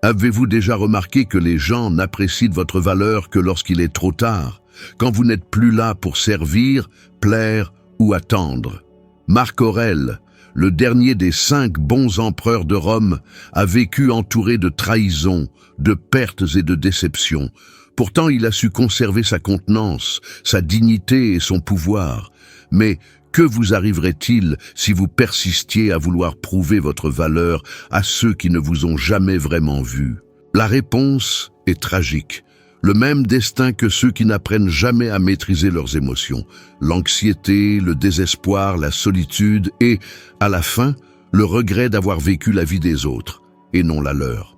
Avez-vous déjà remarqué que les gens n'apprécient votre valeur que lorsqu'il est trop tard, quand vous n'êtes plus là pour servir, plaire ou attendre? Marc Aurèle, le dernier des 5 bons empereurs de Rome, a vécu entouré de trahisons, de pertes et de déceptions. Pourtant, il a su conserver sa contenance, sa dignité et son pouvoir. Mais que vous arriverait-il si vous persistiez à vouloir prouver votre valeur à ceux qui ne vous ont jamais vraiment vu? La réponse est tragique. Le même destin que ceux qui n'apprennent jamais à maîtriser leurs émotions. L'anxiété, le désespoir, la solitude et, à la fin, le regret d'avoir vécu la vie des autres, et non la leur.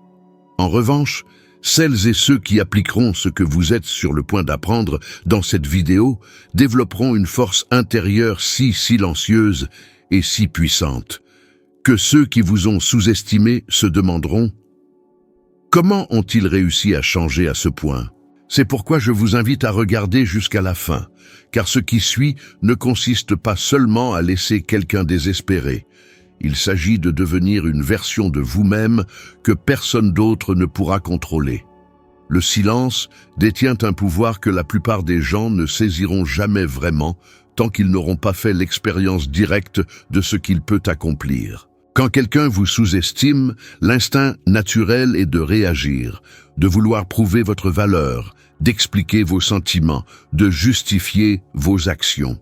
En revanche, celles et ceux qui appliqueront ce que vous êtes sur le point d'apprendre dans cette vidéo développeront une force intérieure si silencieuse et si puissante que ceux qui vous ont sous-estimé se demanderont: comment ont-ils réussi à changer à ce point? C'est pourquoi je vous invite à regarder jusqu'à la fin, car ce qui suit ne consiste pas seulement à laisser quelqu'un désespéré. Il s'agit de devenir une version de vous-même que personne d'autre ne pourra contrôler. Le silence détient un pouvoir que la plupart des gens ne saisiront jamais vraiment tant qu'ils n'auront pas fait l'expérience directe de ce qu'il peut accomplir. Quand quelqu'un vous sous-estime, l'instinct naturel est de réagir, de vouloir prouver votre valeur, d'expliquer vos sentiments, de justifier vos actions.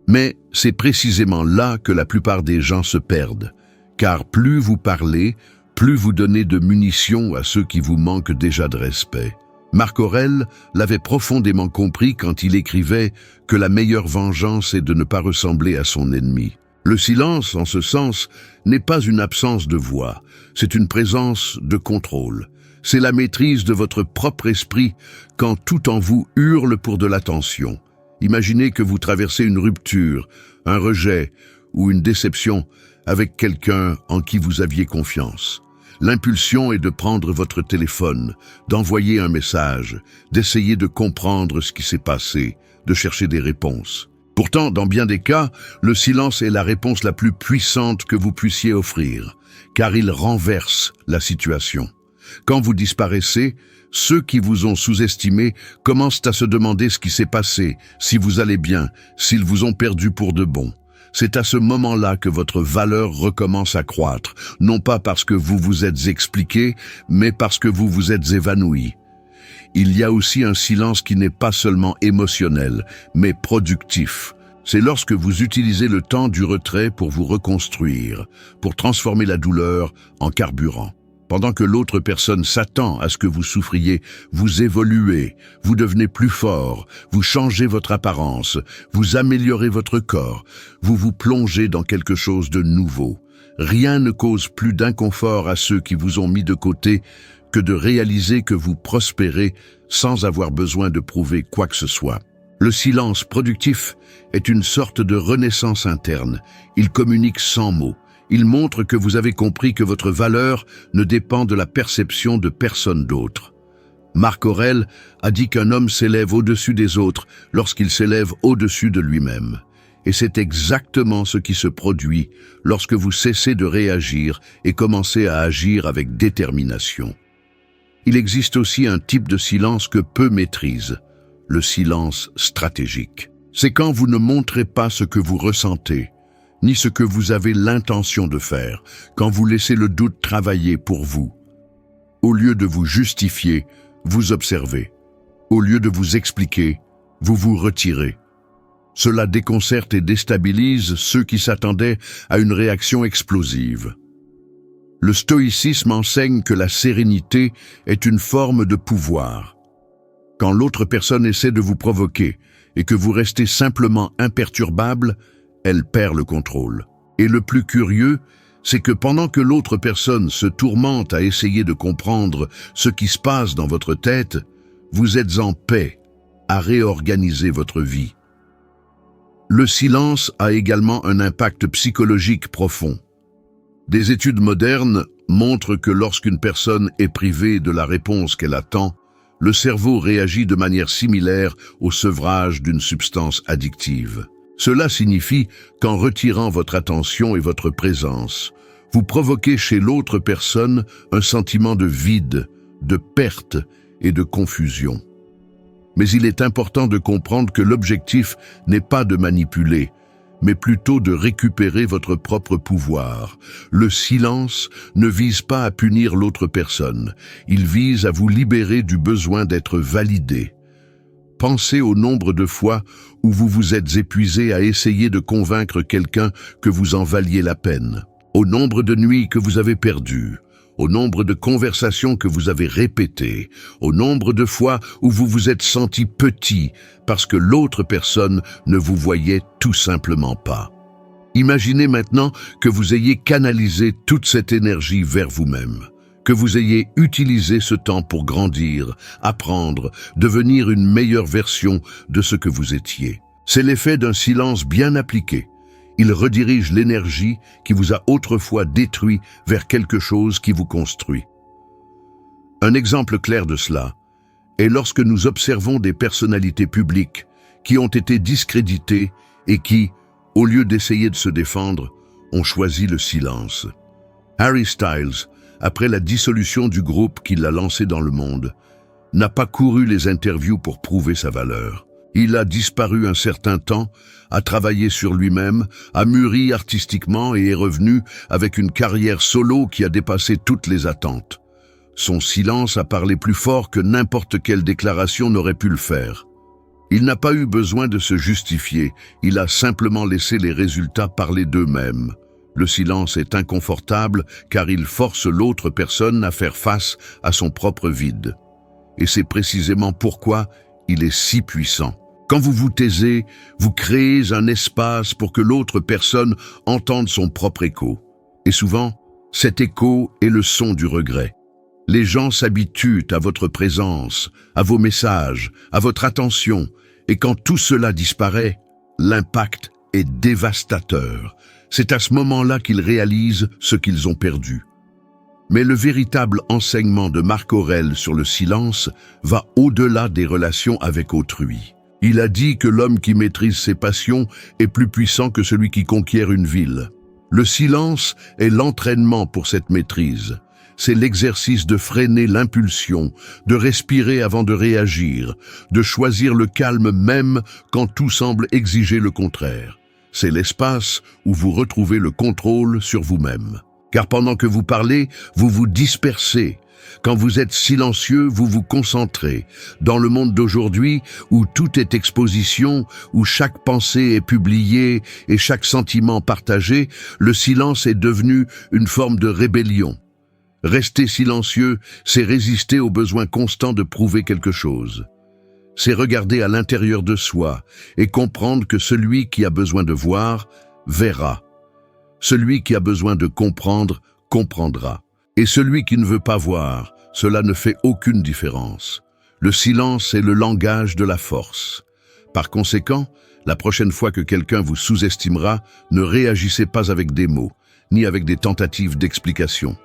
Mais c'est précisément là que la plupart des gens se perdent, car plus vous parlez, plus vous donnez de munitions à ceux qui vous manquent déjà de respect. Marc Aurèle l'avait profondément compris quand il écrivait que la meilleure vengeance est de ne pas ressembler à son ennemi. Le silence, en ce sens, n'est pas une absence de voix, c'est une présence de contrôle. C'est la maîtrise de votre propre esprit quand tout en vous hurle pour de l'attention. Imaginez que vous traversez une rupture, un rejet ou une déception avec quelqu'un en qui vous aviez confiance. L'impulsion est de prendre votre téléphone, d'envoyer un message, d'essayer de comprendre ce qui s'est passé, de chercher des réponses. Pourtant, dans bien des cas, le silence est la réponse la plus puissante que vous puissiez offrir, car il renverse la situation. Quand vous disparaissez, ceux qui vous ont sous-estimé commencent à se demander ce qui s'est passé, si vous allez bien, s'ils vous ont perdu pour de bon. C'est à ce moment-là que votre valeur recommence à croître, non pas parce que vous vous êtes expliqué, mais parce que vous vous êtes évanoui. Il y a aussi un silence qui n'est pas seulement émotionnel, mais productif. C'est lorsque vous utilisez le temps du retrait pour vous reconstruire, pour transformer la douleur en carburant. Pendant que l'autre personne s'attend à ce que vous souffriez, vous évoluez, vous devenez plus fort, vous changez votre apparence, vous améliorez votre corps, vous vous plongez dans quelque chose de nouveau. Rien ne cause plus d'inconfort à ceux qui vous ont mis de côté que de réaliser que vous prospérez sans avoir besoin de prouver quoi que ce soit. Le silence productif est une sorte de renaissance interne. Il communique sans mots. Il montre que vous avez compris que votre valeur ne dépend de la perception de personne d'autre. Marc Aurèle a dit qu'un homme s'élève au-dessus des autres lorsqu'il s'élève au-dessus de lui-même. Et c'est exactement ce qui se produit lorsque vous cessez de réagir et commencez à agir avec détermination. Il existe aussi un type de silence que peu maîtrisent, le silence stratégique. C'est quand vous ne montrez pas ce que vous ressentez, ni ce que vous avez l'intention de faire, quand vous laissez le doute travailler pour vous. Au lieu de vous justifier, vous observez. Au lieu de vous expliquer, vous vous retirez. Cela déconcerte et déstabilise ceux qui s'attendaient à une réaction explosive. Le stoïcisme enseigne que la sérénité est une forme de pouvoir. Quand l'autre personne essaie de vous provoquer et que vous restez simplement imperturbable, elle perd le contrôle. Et le plus curieux, c'est que pendant que l'autre personne se tourmente à essayer de comprendre ce qui se passe dans votre tête, vous êtes en paix à réorganiser votre vie. Le silence a également un impact psychologique profond. Des études modernes montrent que lorsqu'une personne est privée de la réponse qu'elle attend, le cerveau réagit de manière similaire au sevrage d'une substance addictive. Cela signifie qu'en retirant votre attention et votre présence, Vous provoquez chez l'autre personne un sentiment de vide, de perte et de confusion. Mais il est important de comprendre que l'objectif n'est pas de manipuler, mais plutôt de récupérer votre propre pouvoir. Le silence ne vise pas à punir l'autre personne, il vise à vous libérer du besoin d'être validé. Pensez au nombre de fois où vous vous êtes épuisé à essayer de convaincre quelqu'un que vous en valiez la peine, au nombre de nuits que vous avez perdues, au nombre de conversations que vous avez répétées, au nombre de fois où vous vous êtes senti petit parce que l'autre personne ne vous voyait tout simplement pas. Imaginez maintenant que vous ayez canalisé toute cette énergie vers vous-même, que vous ayez utilisé ce temps pour grandir, apprendre, devenir une meilleure version de ce que vous étiez. C'est l'effet d'un silence bien appliqué. Il redirige l'énergie qui vous a autrefois détruit vers quelque chose qui vous construit. Un exemple clair de cela est lorsque nous observons des personnalités publiques qui ont été discréditées et qui, au lieu d'essayer de se défendre, ont choisi le silence. Harry Styles, après la dissolution du groupe qui l'a lancé dans le monde, n'a pas couru les interviews pour prouver sa valeur. Il a disparu un certain temps, a travaillé sur lui-même, a mûri artistiquement et est revenu avec une carrière solo qui a dépassé toutes les attentes. Son silence a parlé plus fort que n'importe quelle déclaration n'aurait pu le faire. Il n'a pas eu besoin de se justifier, il a simplement laissé les résultats parler d'eux-mêmes. Le silence est inconfortable car il force l'autre personne à faire face à son propre vide. Et c'est précisément pourquoi il est si puissant. Quand vous vous taisez, vous créez un espace pour que l'autre personne entende son propre écho. Et souvent, cet écho est le son du regret. Les gens s'habituent à votre présence, à vos messages, à votre attention. Et quand tout cela disparaît, l'impact est dévastateur. C'est à ce moment-là qu'ils réalisent ce qu'ils ont perdu. Mais le véritable enseignement de Marc Aurèle sur le silence va au-delà des relations avec autrui. Il a dit que l'homme qui maîtrise ses passions est plus puissant que celui qui conquiert une ville. Le silence est l'entraînement pour cette maîtrise. C'est l'exercice de freiner l'impulsion, de respirer avant de réagir, de choisir le calme même quand tout semble exiger le contraire. C'est l'espace où vous retrouvez le contrôle sur vous-même. Car pendant que vous parlez, vous vous dispersez. Quand vous êtes silencieux, vous vous concentrez. Dans le monde d'aujourd'hui, où tout est exposition, où chaque pensée est publiée et chaque sentiment partagé, le silence est devenu une forme de rébellion. Rester silencieux, c'est résister au besoin constant de prouver quelque chose. C'est regarder à l'intérieur de soi et comprendre que celui qui a besoin de voir, verra. Celui qui a besoin de comprendre, comprendra. Et celui qui ne veut pas voir, cela ne fait aucune différence. Le silence est le langage de la force. Par conséquent, la prochaine fois que quelqu'un vous sous-estimera, ne réagissez pas avec des mots, ni avec des tentatives d'explication.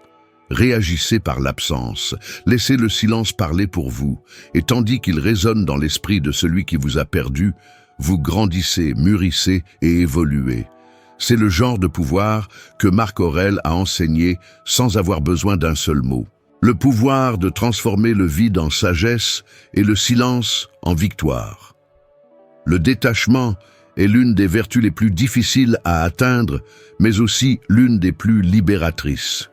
Réagissez par l'absence, laissez le silence parler pour vous, et tandis qu'il résonne dans l'esprit de celui qui vous a perdu, vous grandissez, mûrissez et évoluez. C'est le genre de pouvoir que Marc Aurèle a enseigné sans avoir besoin d'un seul mot. Le pouvoir de transformer le vide en sagesse et le silence en victoire. Le détachement est l'une des vertus les plus difficiles à atteindre, mais aussi l'une des plus libératrices.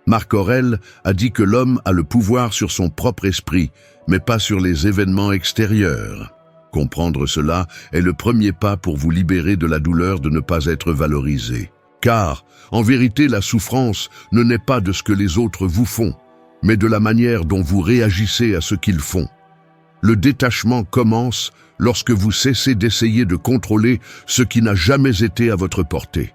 Marc Aurèle a dit que l'homme a le pouvoir sur son propre esprit, mais pas sur les événements extérieurs. Comprendre cela est le premier pas pour vous libérer de la douleur de ne pas être valorisé. Car, en vérité, la souffrance ne naît pas de ce que les autres vous font, mais de la manière dont vous réagissez à ce qu'ils font. Le détachement commence lorsque vous cessez d'essayer de contrôler ce qui n'a jamais été à votre portée.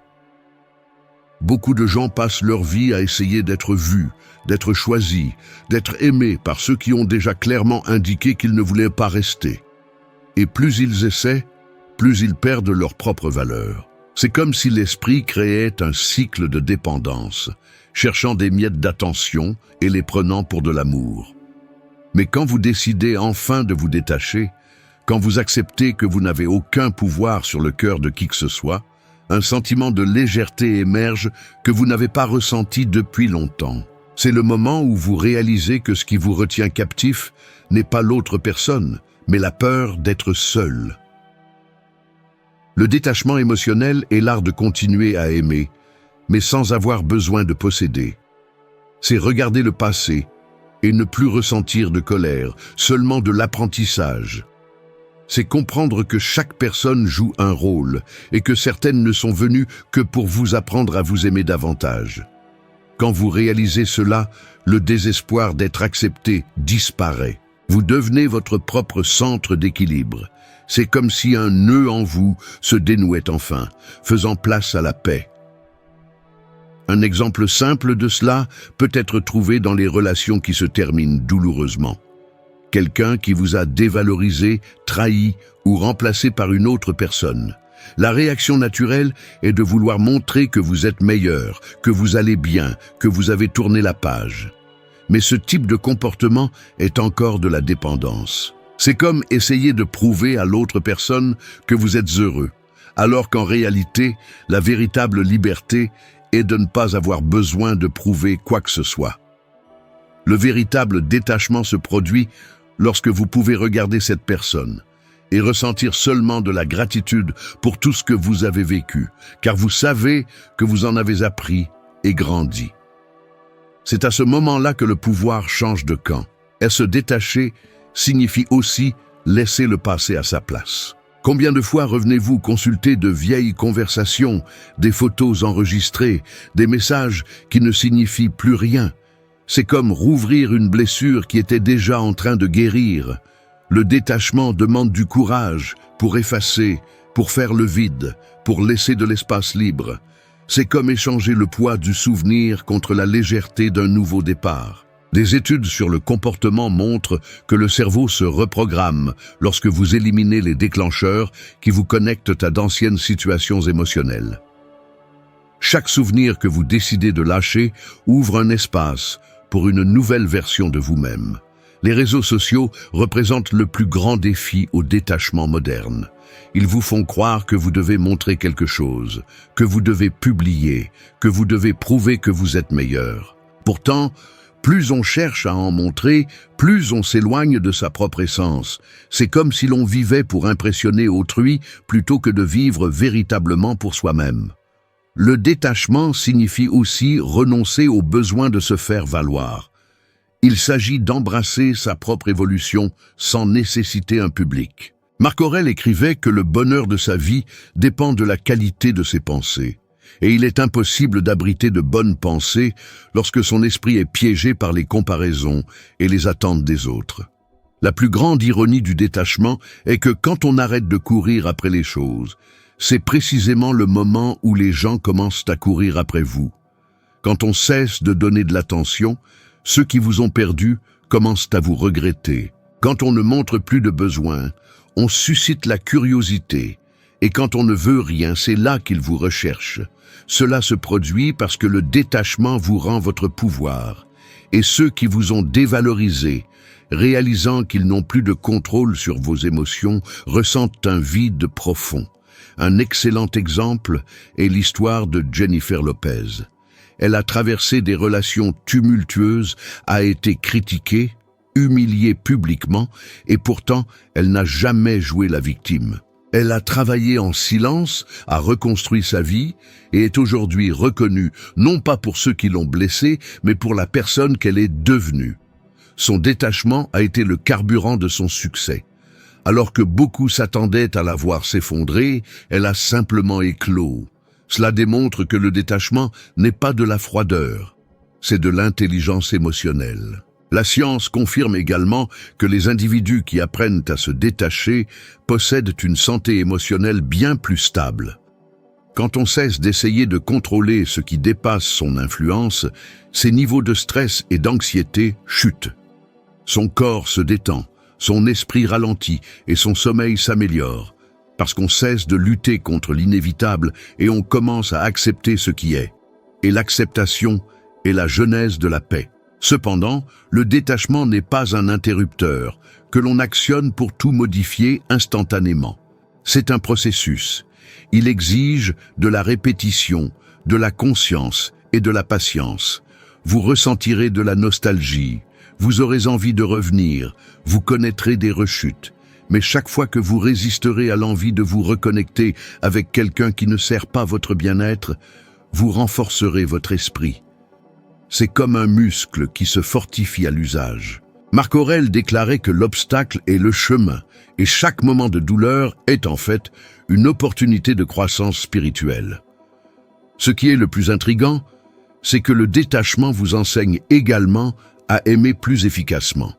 Beaucoup de gens passent leur vie à essayer d'être vus, d'être choisis, d'être aimés par ceux qui ont déjà clairement indiqué qu'ils ne voulaient pas rester. Et plus ils essaient, plus ils perdent leur propre valeur. C'est comme si l'esprit créait un cycle de dépendance, cherchant des miettes d'attention et les prenant pour de l'amour. Mais quand vous décidez enfin de vous détacher, quand vous acceptez que vous n'avez aucun pouvoir sur le cœur de qui que ce soit, Un sentiment de légèreté émerge que vous n'avez pas ressenti depuis longtemps. C'est le moment où vous réalisez que ce qui vous retient captif n'est pas l'autre personne, mais la peur d'être seul. Le détachement émotionnel est l'art de continuer à aimer, mais sans avoir besoin de posséder. C'est regarder le passé et ne plus ressentir de colère, seulement de l'apprentissage. C'est comprendre que chaque personne joue un rôle et que certaines ne sont venues que pour vous apprendre à vous aimer davantage. Quand vous réalisez cela, le désespoir d'être accepté disparaît. Vous devenez votre propre centre d'équilibre. C'est comme si un nœud en vous se dénouait enfin, faisant place à la paix. Un exemple simple de cela peut être trouvé dans les relations qui se terminent douloureusement. Quelqu'un qui vous a dévalorisé, trahi ou remplacé par une autre personne. La réaction naturelle est de vouloir montrer que vous êtes meilleur, que vous allez bien, que vous avez tourné la page. Mais ce type de comportement est encore de la dépendance. C'est comme essayer de prouver à l'autre personne que vous êtes heureux, alors qu'en réalité, la véritable liberté est de ne pas avoir besoin de prouver quoi que ce soit. Le véritable détachement se produit lorsque vous pouvez regarder cette personne et ressentir seulement de la gratitude pour tout ce que vous avez vécu, car vous savez que vous en avez appris et grandi. C'est à ce moment-là que le pouvoir change de camp. Et se détacher signifie aussi laisser le passé à sa place. Combien de fois revenez-vous consulter de vieilles conversations, des photos enregistrées, des messages qui ne signifient plus rien? C'est comme rouvrir une blessure qui était déjà en train de guérir. Le détachement demande du courage pour effacer, pour faire le vide, pour laisser de l'espace libre. C'est comme échanger le poids du souvenir contre la légèreté d'un nouveau départ. Des études sur le comportement montrent que le cerveau se reprogramme lorsque vous éliminez les déclencheurs qui vous connectent à d'anciennes situations émotionnelles. Chaque souvenir que vous décidez de lâcher ouvre un espace pour une nouvelle version de vous-même. Les réseaux sociaux représentent le plus grand défi au détachement moderne. Ils vous font croire que vous devez montrer quelque chose, que vous devez publier, que vous devez prouver que vous êtes meilleur. Pourtant, plus on cherche à en montrer, plus on s'éloigne de sa propre essence. C'est comme si l'on vivait pour impressionner autrui plutôt que de vivre véritablement pour soi-même. Le détachement signifie aussi renoncer au besoin de se faire valoir. Il s'agit d'embrasser sa propre évolution sans nécessiter un public. Marc Aurèle écrivait que le bonheur de sa vie dépend de la qualité de ses pensées. Et il est impossible d'abriter de bonnes pensées lorsque son esprit est piégé par les comparaisons et les attentes des autres. La plus grande ironie du détachement est que quand on arrête de courir après les choses, c'est précisément le moment où les gens commencent à courir après vous. Quand on cesse de donner de l'attention, ceux qui vous ont perdu commencent à vous regretter. Quand on ne montre plus de besoin, on suscite la curiosité. Et quand on ne veut rien, c'est là qu'ils vous recherchent. Cela se produit parce que le détachement vous rend votre pouvoir. Et ceux qui vous ont dévalorisé, réalisant qu'ils n'ont plus de contrôle sur vos émotions, ressentent un vide profond. Un excellent exemple est l'histoire de Jennifer Lopez. Elle a traversé des relations tumultueuses, a été critiquée, humiliée publiquement, et pourtant elle n'a jamais joué la victime. Elle a travaillé en silence, a reconstruit sa vie et est aujourd'hui reconnue non pas pour ceux qui l'ont blessée, mais pour la personne qu'elle est devenue. Son détachement a été le carburant de son succès. Alors que beaucoup s'attendaient à la voir s'effondrer, elle a simplement éclos. Cela démontre que le détachement n'est pas de la froideur, c'est de l'intelligence émotionnelle. La science confirme également que les individus qui apprennent à se détacher possèdent une santé émotionnelle bien plus stable. Quand on cesse d'essayer de contrôler ce qui dépasse son influence, ses niveaux de stress et d'anxiété chutent. Son corps se détend, son esprit ralentit et son sommeil s'améliore, parce qu'on cesse de lutter contre l'inévitable et on commence à accepter ce qui est. Et l'acceptation est la genèse de la paix. Cependant, le détachement n'est pas un interrupteur que l'on actionne pour tout modifier instantanément. C'est un processus, Il exige de la répétition, de la conscience et de la patience. Vous ressentirez de la nostalgie, vous aurez envie de revenir, vous connaîtrez des rechutes. Mais chaque fois que vous résisterez à l'envie de vous reconnecter avec quelqu'un qui ne sert pas votre bien-être, vous renforcerez votre esprit. C'est comme un muscle qui se fortifie à l'usage. Marc Aurèle déclarait que l'obstacle est le chemin, et chaque moment de douleur est en fait une opportunité de croissance spirituelle. Ce qui est le plus intriguant, c'est que le détachement vous enseigne également à aimer plus efficacement.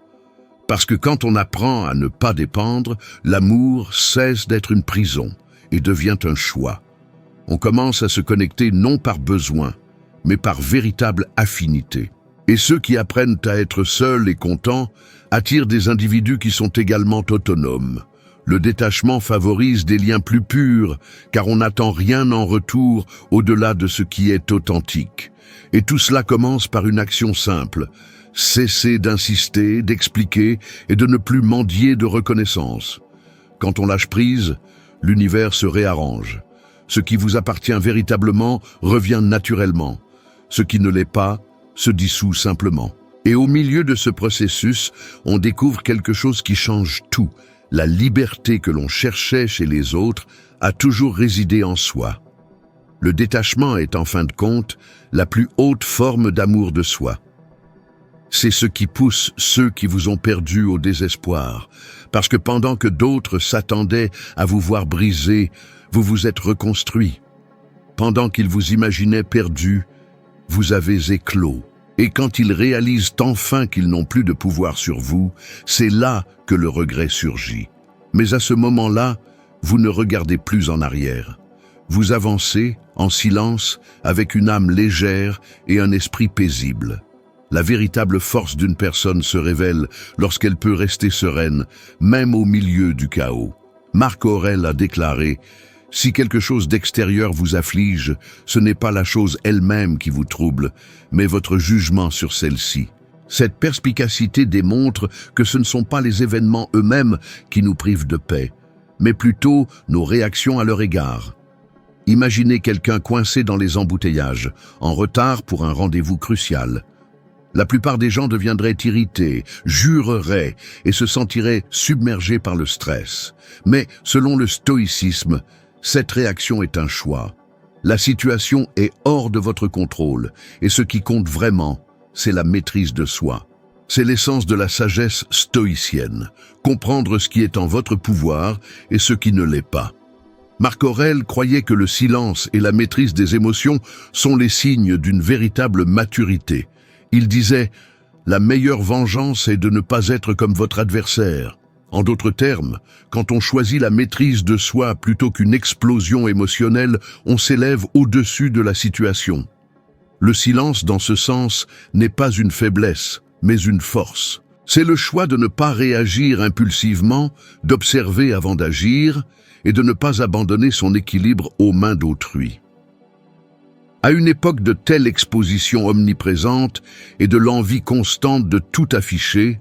Parce que quand on apprend à ne pas dépendre, l'amour cesse d'être une prison et devient un choix. On commence à se connecter non par besoin, mais par véritable affinité. Et ceux qui apprennent à être seuls et contents attirent des individus qui sont également autonomes. Le détachement favorise des liens plus purs, car on n'attend rien en retour au-delà de ce qui est authentique. Et tout cela commence par une action simple. Cesser d'insister, d'expliquer et de ne plus mendier de reconnaissance. Quand on lâche prise, l'univers se réarrange. Ce qui vous appartient véritablement revient naturellement. Ce qui ne l'est pas se dissout simplement. Et au milieu de ce processus, on découvre quelque chose qui change tout. La liberté que l'on cherchait chez les autres a toujours résidé en soi. Le détachement est en fin de compte la plus haute forme d'amour de soi. C'est ce qui pousse ceux qui vous ont perdu au désespoir, parce que pendant que d'autres s'attendaient à vous voir brisé, vous vous êtes reconstruit. Pendant qu'ils vous imaginaient perdu, vous avez éclos. Et quand ils réalisent enfin qu'ils n'ont plus de pouvoir sur vous, c'est là que le regret surgit. Mais à ce moment-là, vous ne regardez plus en arrière. Vous avancez, en silence, avec une âme légère et un esprit paisible. La véritable force d'une personne se révèle lorsqu'elle peut rester sereine, même au milieu du chaos. Marc Aurèle a déclaré « Si quelque chose d'extérieur vous afflige, ce n'est pas la chose elle-même qui vous trouble, mais votre jugement sur celle-ci. » Cette perspicacité démontre que ce ne sont pas les événements eux-mêmes qui nous privent de paix, mais plutôt nos réactions à leur égard. Imaginez quelqu'un coincé dans les embouteillages, en retard pour un rendez-vous crucial. La plupart des gens deviendraient irrités, jureraient et se sentiraient submergés par le stress. Mais, selon le stoïcisme, cette réaction est un choix. La situation est hors de votre contrôle, et ce qui compte vraiment, c'est la maîtrise de soi. C'est l'essence de la sagesse stoïcienne, comprendre ce qui est en votre pouvoir et ce qui ne l'est pas. Marc Aurèle croyait que le silence et la maîtrise des émotions sont les signes d'une véritable maturité. Il disait « La meilleure vengeance est de ne pas être comme votre adversaire ». En d'autres termes, quand on choisit la maîtrise de soi plutôt qu'une explosion émotionnelle, on s'élève au-dessus de la situation. Le silence, dans ce sens, n'est pas une faiblesse, mais une force. C'est le choix de ne pas réagir impulsivement, d'observer avant d'agir et de ne pas abandonner son équilibre aux mains d'autrui. À une époque de telle exposition omniprésente et de l'envie constante de tout afficher,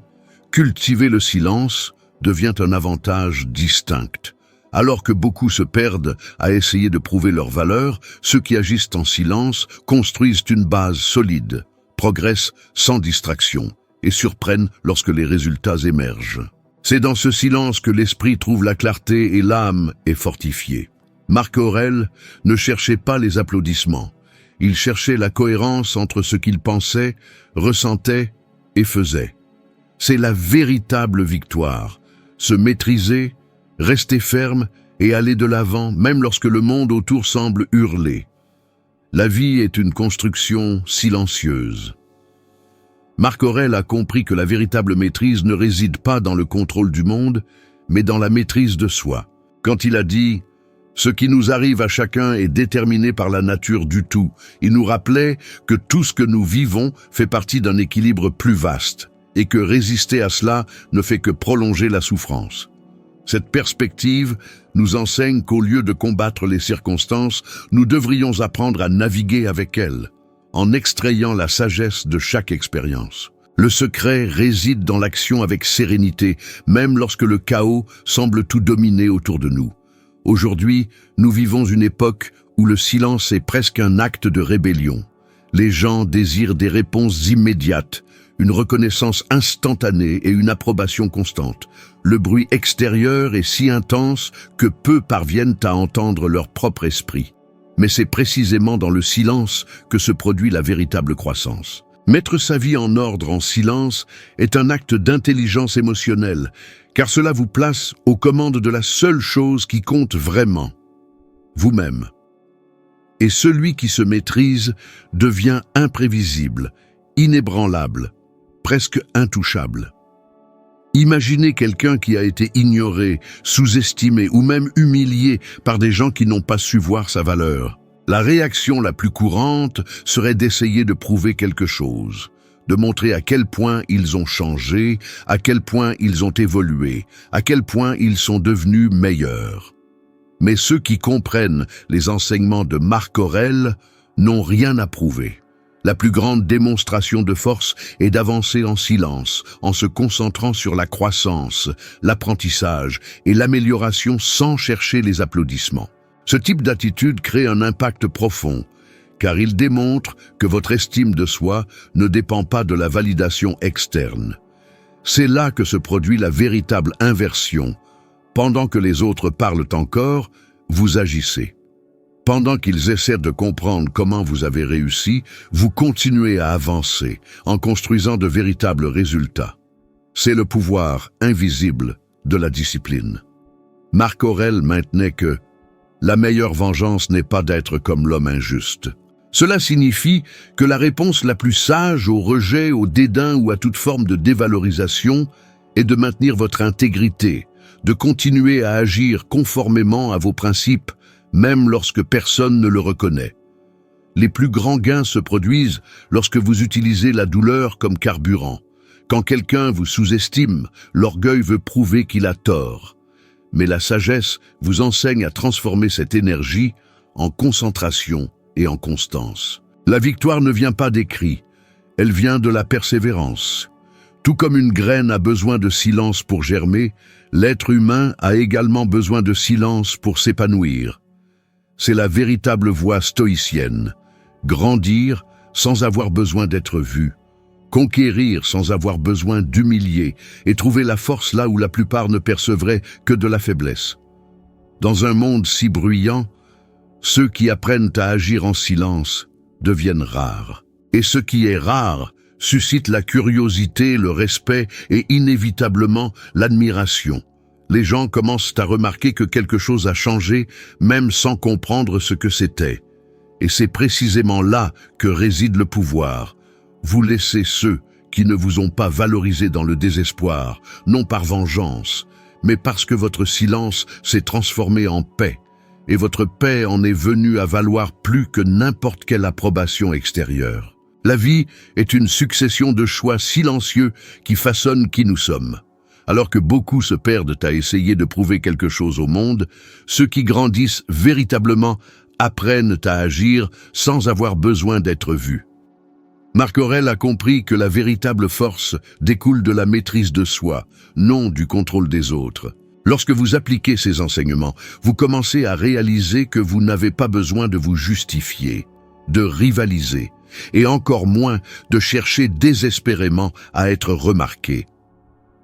cultiver le silence devient un avantage distinct. Alors que beaucoup se perdent à essayer de prouver leur valeur, ceux qui agissent en silence construisent une base solide, progressent sans distraction et surprennent lorsque les résultats émergent. C'est dans ce silence que l'esprit trouve la clarté et l'âme est fortifiée. Marc Aurèle ne cherchait pas les applaudissements. Il cherchait la cohérence entre ce qu'il pensait, ressentait et faisait. C'est la véritable victoire. Se maîtriser, rester ferme et aller de l'avant, même lorsque le monde autour semble hurler. La vie est une construction silencieuse. Marc Aurèle a compris que la véritable maîtrise ne réside pas dans le contrôle du monde, mais dans la maîtrise de soi. Quand il a dit « Ce qui nous arrive à chacun est déterminé par la nature du tout », il nous rappelait que tout ce que nous vivons fait partie d'un équilibre plus vaste, et que résister à cela ne fait que prolonger la souffrance. Cette perspective nous enseigne qu'au lieu de combattre les circonstances, nous devrions apprendre à naviguer avec elles, en extrayant la sagesse de chaque expérience. Le secret réside dans l'action avec sérénité, même lorsque le chaos semble tout dominer autour de nous. Aujourd'hui, nous vivons une époque où le silence est presque un acte de rébellion. Les gens désirent des réponses immédiates, une reconnaissance instantanée et une approbation constante. Le bruit extérieur est si intense que peu parviennent à entendre leur propre esprit. Mais c'est précisément dans le silence que se produit la véritable croissance. Mettre sa vie en ordre en silence est un acte d'intelligence émotionnelle, car cela vous place aux commandes de la seule chose qui compte vraiment, vous-même. Et celui qui se maîtrise devient imprévisible, inébranlable, presque intouchable. Imaginez quelqu'un qui a été ignoré, sous-estimé ou même humilié par des gens qui n'ont pas su voir sa valeur. La réaction la plus courante serait d'essayer de prouver quelque chose, de montrer à quel point ils ont changé, à quel point ils ont évolué, à quel point ils sont devenus meilleurs. Mais ceux qui comprennent les enseignements de Marc Aurèle n'ont rien à prouver. La plus grande démonstration de force est d'avancer en silence, en se concentrant sur la croissance, l'apprentissage et l'amélioration sans chercher les applaudissements. Ce type d'attitude crée un impact profond, car il démontre que votre estime de soi ne dépend pas de la validation externe. C'est là que se produit la véritable inversion. Pendant que les autres parlent encore, vous agissez. Pendant qu'ils essaient de comprendre comment vous avez réussi, vous continuez à avancer, en construisant de véritables résultats. C'est le pouvoir invisible de la discipline. Marc Aurèle maintenait que la meilleure vengeance n'est pas d'être comme l'homme injuste. Cela signifie que la réponse la plus sage au rejet, au dédain ou à toute forme de dévalorisation est de maintenir votre intégrité, de continuer à agir conformément à vos principes, même lorsque personne ne le reconnaît. Les plus grands gains se produisent lorsque vous utilisez la douleur comme carburant. Quand quelqu'un vous sous-estime, l'orgueil veut prouver qu'il a tort. Mais la sagesse vous enseigne à transformer cette énergie en concentration et en constance. La victoire ne vient pas des cris, elle vient de la persévérance. Tout comme une graine a besoin de silence pour germer, l'être humain a également besoin de silence pour s'épanouir. C'est la véritable voie stoïcienne. Grandir sans avoir besoin d'être vu. Conquérir sans avoir besoin d'humilier et trouver la force là où la plupart ne percevraient que de la faiblesse. Dans un monde si bruyant, ceux qui apprennent à agir en silence deviennent rares. Et ce qui est rare suscite la curiosité, le respect et inévitablement l'admiration. Les gens commencent à remarquer que quelque chose a changé, même sans comprendre ce que c'était. Et c'est précisément là que réside le pouvoir. Vous laissez ceux qui ne vous ont pas valorisé dans le désespoir, non par vengeance, mais parce que votre silence s'est transformé en paix, et votre paix en est venue à valoir plus que n'importe quelle approbation extérieure. La vie est une succession de choix silencieux qui façonnent qui nous sommes. Alors que beaucoup se perdent à essayer de prouver quelque chose au monde, ceux qui grandissent véritablement apprennent à agir sans avoir besoin d'être vus. Marc Aurèle a compris que la véritable force découle de la maîtrise de soi, non du contrôle des autres. Lorsque vous appliquez ces enseignements, vous commencez à réaliser que vous n'avez pas besoin de vous justifier, de rivaliser, et encore moins de chercher désespérément à être remarqué.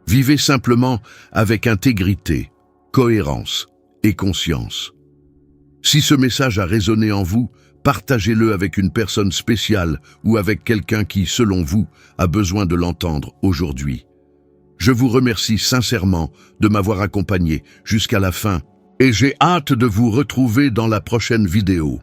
Vivez simplement avec intégrité, cohérence et conscience. Si ce message a résonné en vous, partagez-le avec une personne spéciale ou avec quelqu'un qui, selon vous, a besoin de l'entendre aujourd'hui. Je vous remercie sincèrement de m'avoir accompagné jusqu'à la fin et j'ai hâte de vous retrouver dans la prochaine vidéo.